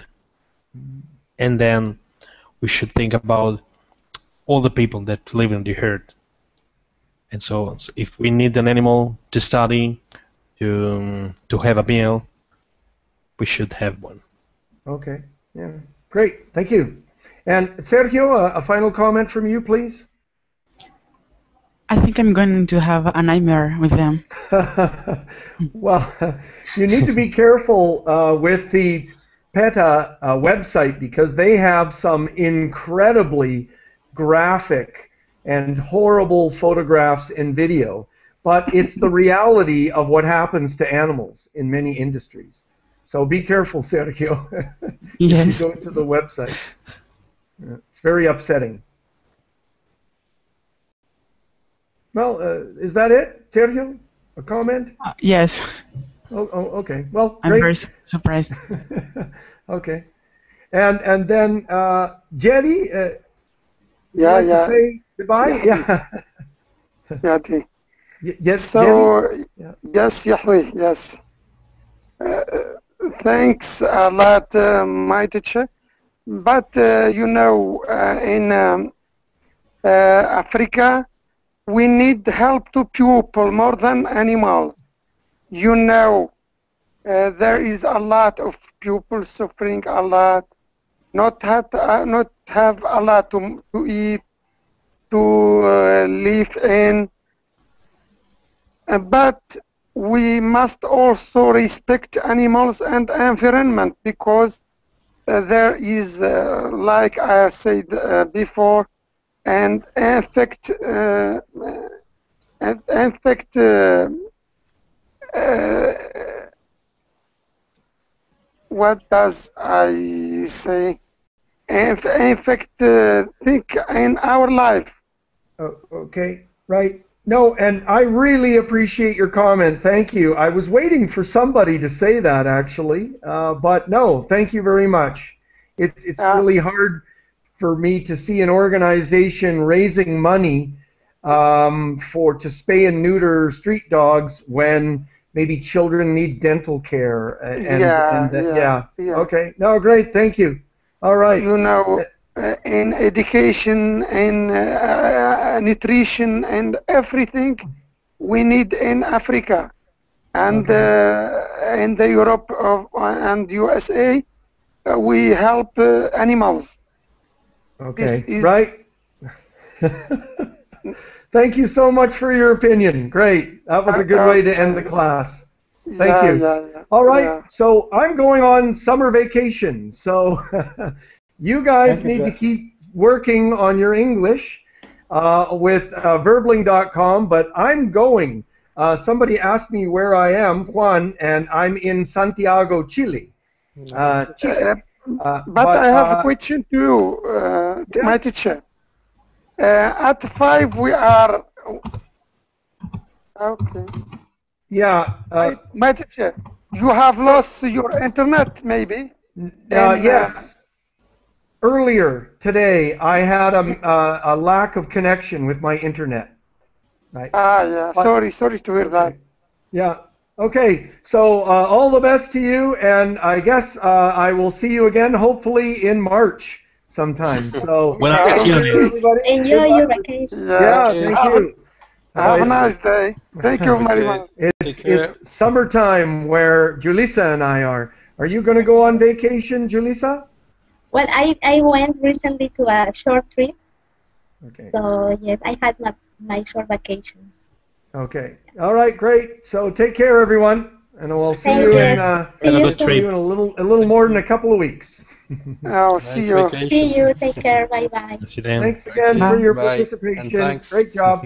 E: and then we should think about all the people that live on the earth. And so, if we need an animal to study, to have a meal, we should have one.
B: Okay, yeah, great, thank you. And Sergio, a final comment from you, please.
G: I think I'm going to have a nightmare with them.
B: Well, you need to be careful with the PETA website, because they have some incredibly graphic and horrible photographs and video, but it's the reality of what happens to animals in many industries. So be careful, Sergio,
G: yes.
B: if you go to the website. It's very upsetting. Well, is that it, Sergio? A comment?
G: Yes.
B: Oh, okay. Well,
G: I'm very surprised.
B: Okay. And then Jerry,
K: yeah.
B: Say goodbye. Yeah.
K: Yati.
B: Yes.
K: So
B: Jerry?
K: yes, Yahweh. Yes. Thanks a lot, my teacher. But in Africa, we need help to people more than animals. There is a lot of people suffering a lot, not have a lot to eat, to live in. But we must also respect animals and environment, because there is, like I said before, and infect what does I say? Infect think in our life.
B: Oh, okay, right. No, and I really appreciate your comment. Thank you. I was waiting for somebody to say that, actually, but no, thank you very much. It's really hard for me to see an organization raising money to spay and neuter street dogs when maybe children need dental care.
K: Yeah.
B: Okay. No, great. Thank you. All right.
K: You know, in education, in nutrition, and everything we need in Africa, and in the Europe and USA, we help animals.
B: Okay, right. Thank you so much for your opinion. Great. That was a good way to end the class. Thank you. All right, so I'm going on summer vacation. So you guys need to keep working on your English with verbling.com, but I'm going. Somebody asked me where I am, Juan, and I'm in Santiago, Chile.
K: But I have a question to you, to my teacher. At 5 we are. Okay.
B: Yeah.
K: My teacher, you have lost your internet, maybe?
B: Yes. Earlier today, I had a lack of connection with my internet. Right.
K: Yeah. Sorry to hear that.
B: Yeah. Okay. So all the best to you, and I guess I will see you again, hopefully in March sometime. So
A: enjoy your vacation.
K: Yeah.
B: Thank you.
K: Have a nice day. Thank you very much.
B: It's summertime where Julissa and I are. Are you going to go on vacation, Julissa?
A: Well, I went recently to a short trip.
B: Okay.
A: So yes, I had my short vacation.
B: Okay. All right. Great. So take care, everyone, and we'll see you in a little more than a couple of weeks.
K: Oh, see you.
A: See you. Take care. Bye bye.
B: Thanks again for your participation. Great job.